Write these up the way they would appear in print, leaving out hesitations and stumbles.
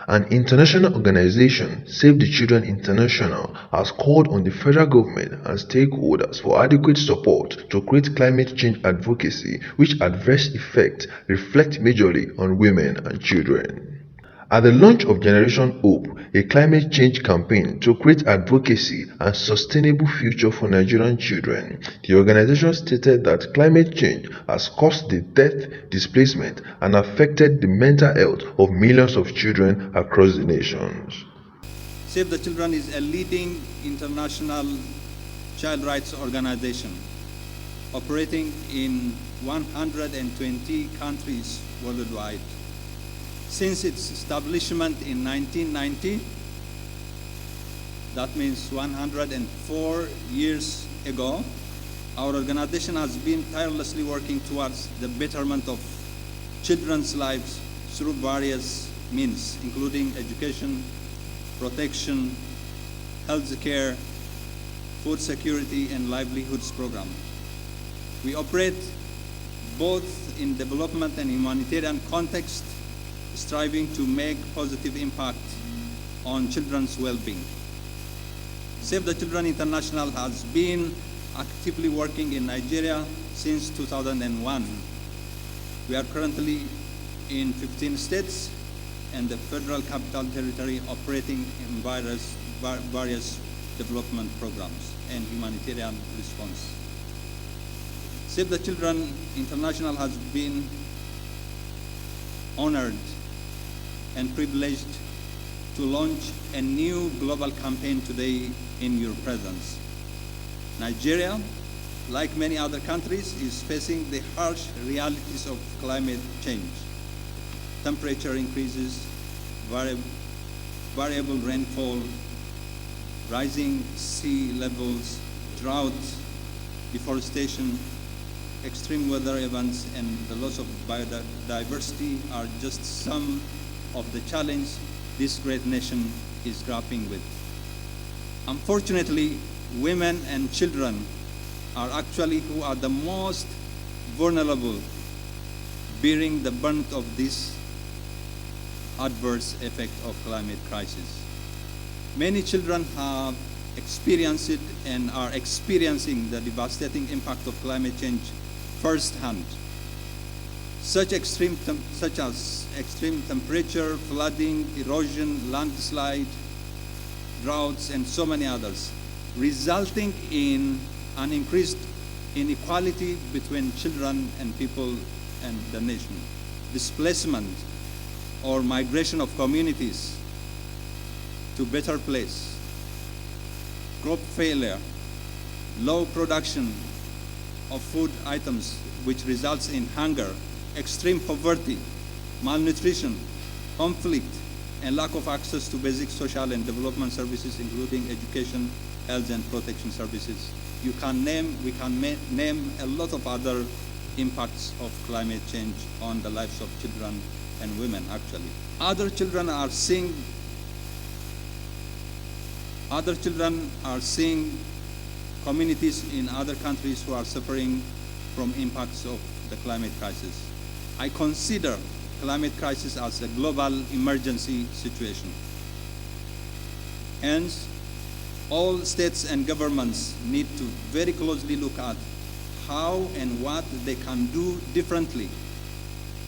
An international organization, Save the Children International, has called on the federal government and stakeholders for adequate support to create climate change advocacy which adverse effects reflect majorly on women and children. At the launch of Generation Hope, a climate change campaign to create advocacy and sustainable future for Nigerian children, the organization stated that climate change has caused the death, displacement, and affected the mental health of millions of children across the nations. Save the Children is a leading international child rights organization operating in 120 countries worldwide. Since its establishment in 1990, that means 104 years ago, our organization has been tirelessly working towards the betterment of children's lives through various means, including education, protection, health care, food security, and livelihoods program. We operate both in development and humanitarian context, striving to make positive impact on children's well-being. Save the Children International has been actively working in Nigeria since 2001. We are currently in 15 states and the Federal Capital Territory operating in various development programs and humanitarian response. Save the Children International has been honored and privileged to launch a new global campaign today in your presence. Nigeria, like many other countries, is facing the harsh realities of climate change. Temperature increases, variable rainfall, rising sea levels, drought, deforestation, extreme weather events, and the loss of biodiversity are just some of the challenges this great nation is grappling with. Unfortunately, women and children are actually who are the most vulnerable, bearing the brunt of this adverse effect of climate crisis. Many children have experienced it and are experiencing the devastating impact of climate change firsthand. Such as extreme temperature, flooding, erosion, landslide, droughts, and so many others, resulting in an increased inequality between children and people and the nation, displacement or migration of communities to better place, crop failure, low production of food items, which results in hunger, extreme poverty, malnutrition, conflict, and lack of access to basic social and development services, including education, health, and protection services. We can name a lot of other impacts of climate change on the lives of children and women, actually. Other children are seeing communities in other countries who are suffering from impacts of the climate crisis. I consider climate crisis as a global emergency situation. Hence, all states and governments need to very closely look at how and what they can do differently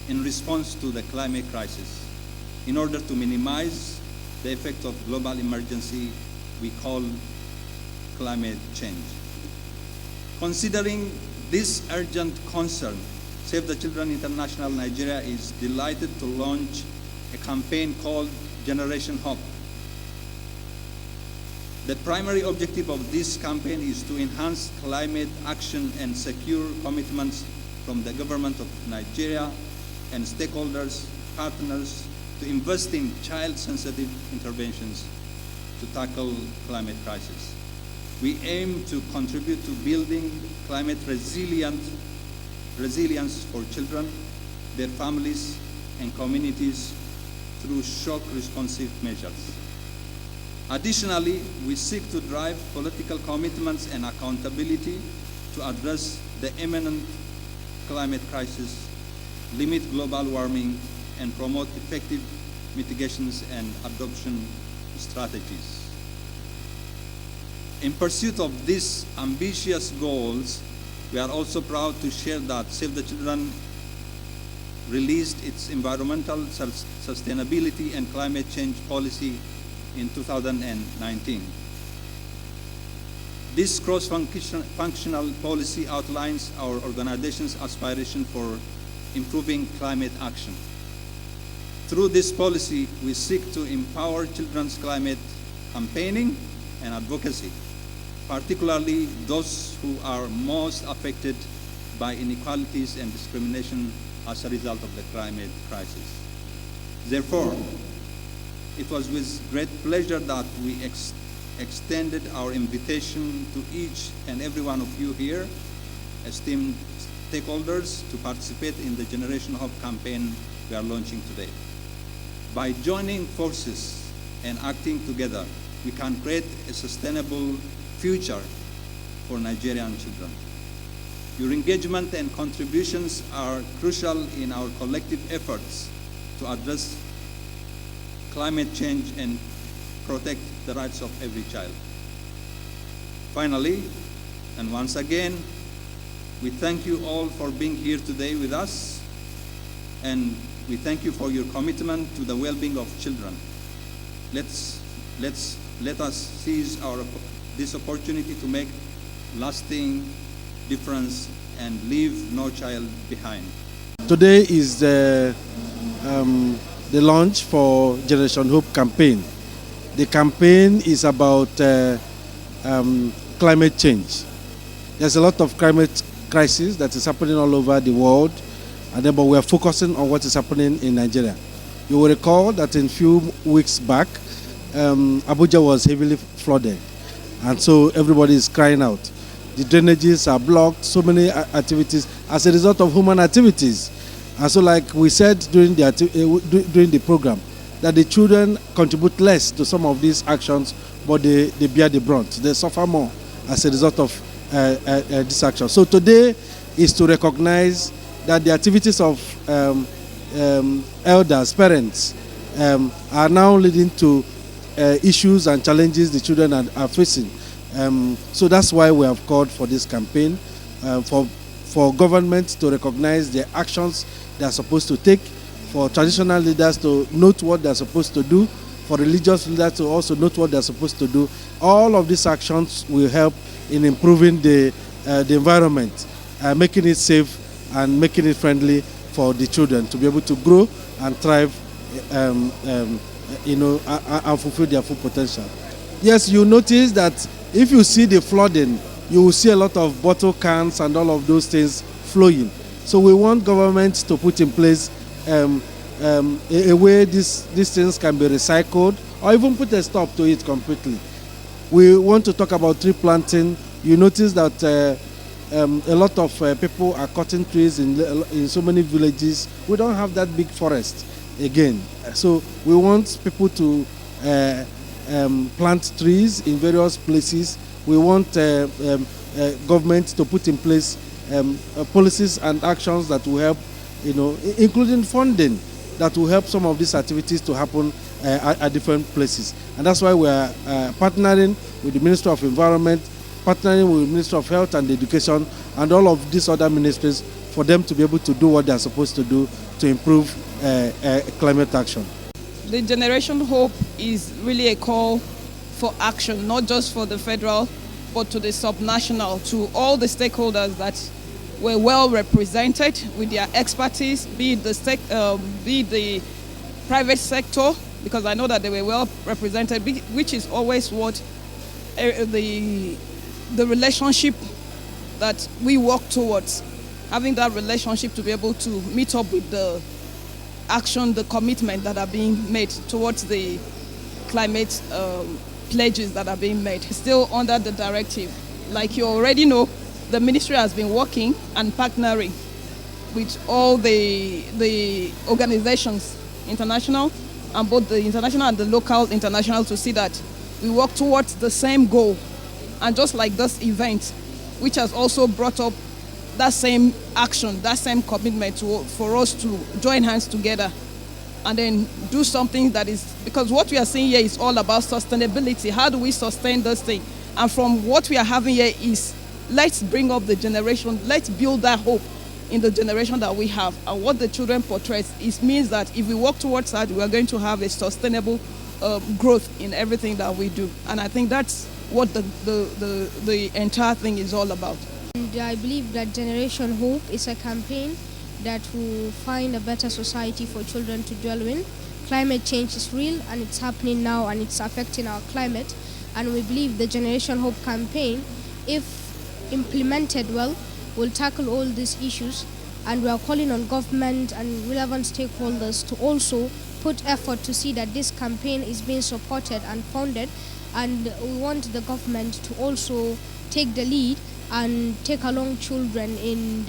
in response to the climate crisis in order to minimize the effect of global emergency we call climate change. Considering this urgent concern, Save the Children International Nigeria is delighted to launch a campaign called Generation Hope. The primary objective of this campaign is to enhance climate action and secure commitments from the government of Nigeria and stakeholders, partners, to invest in child-sensitive interventions to tackle climate crisis. We aim to contribute to building climate resilience for children, their families, and communities through shock responsive measures. Additionally, we seek to drive political commitments and accountability to address the imminent climate crisis, limit global warming, and promote effective mitigations, and adoption strategies. In pursuit of these ambitious goals, we are also proud to share that Save the Children released its environmental sustainability and climate change policy in 2019. This cross-functional policy outlines our organization's aspiration for improving climate action. Through this policy, we seek to empower children's climate campaigning and advocacy, particularly those who are most affected by inequalities and discrimination as a result of the climate crisis. Therefore, it was with great pleasure that we extended our invitation to each and every one of you here, esteemed stakeholders, to participate in the Generation Hope campaign we are launching today. By joining forces and acting together, we can create a sustainable future for Nigerian children. Your engagement and contributions are crucial in our collective efforts to address climate change and protect the rights of every child. Finally, and once again, we thank you all for being here today with us, and we thank you for your commitment to the well-being of children. Let us seize this opportunity to make lasting difference and leave no child behind. Today is the launch for Generation Hope campaign. The campaign is about climate change. There's a lot of climate crisis that is happening all over the world, but we are focusing on what is happening in Nigeria. You will recall that in a few weeks back, Abuja was heavily flooded, and so everybody is crying out. The drainages are blocked, so many activities as a result of human activities. And so, like we said during the program, that the children contribute less to some of these actions, but they bear the brunt. They suffer more as a result of this action. So today is to recognize that the activities of elders, parents, are now leading to issues and challenges the children are facing. So that's why we have called for this campaign, for government to recognize the actions they are supposed to take, for traditional leaders to note what they are supposed to do, for religious leaders to also note what they are supposed to do. All of these actions will help in improving the environment, making it safe and making it friendly for the children to be able to grow and thrive, and fulfill their full potential. Yes, you notice that if you see the flooding, you will see a lot of bottle cans and all of those things flowing. So we want government to put in place a way these things can be recycled, or even put a stop to it completely. We want to talk about tree planting. You notice that a lot of people are cutting trees in so many villages. We don't have that big forest again. So we want people to plant trees in various places. We want government to put in place policies and actions that will help, including funding that will help some of these activities to happen at different places. And that's why we are partnering with the Ministry of Environment, partnering with the Ministry of Health and Education, and all of these other ministries for them to be able to do what they are supposed to do to improve climate action. The Generation Hope is really a call for action, not just for the federal, but to the subnational, to all the stakeholders that were well represented with their expertise, be it the private sector, because I know that they were well represented, which is always what the relationship that we work towards, having that relationship to be able to meet up with the action, the commitment that are being made towards the climate pledges that are being made. Still under the directive. Like you already know, the ministry has been working and partnering with all the organizations, international, and both the international and the local international, to see that we work towards the same goal. And just like this event, which has also brought up that same action, that same commitment for us to join hands together and then do something that is, because what we are seeing here is all about sustainability. How do we sustain this thing? And from what we are having here is, let's bring up the generation, let's build that hope in the generation that we have. And what the children portrays, it means that if we work towards that, we are going to have a sustainable growth in everything that we do. And I think that's what the entire thing is all about. And I believe that Generation Hope is a campaign that will find a better society for children to dwell in. Climate change is real and it's happening now and it's affecting our climate. And we believe the Generation Hope campaign, if implemented well, will tackle all these issues. And we are calling on government and relevant stakeholders to also put effort to see that this campaign is being supported and funded. And we want the government to also take the lead and take along children in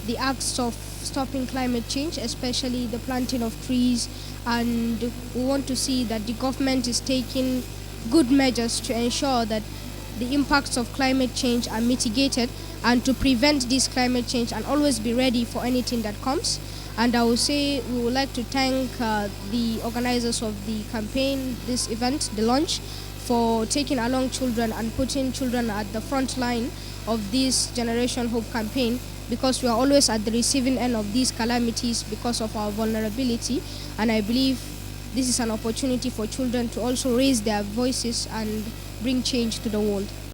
the acts of stopping climate change, especially the planting of trees. And we want to see that the government is taking good measures to ensure that the impacts of climate change are mitigated and to prevent this climate change and always be ready for anything that comes. And I will say we would like to thank the organizers of the campaign, this event, the launch, for taking along children and putting children at the front line of this Generation Hope campaign, because we are always at the receiving end of these calamities because of our vulnerability. And I believe this is an opportunity for children to also raise their voices and bring change to the world.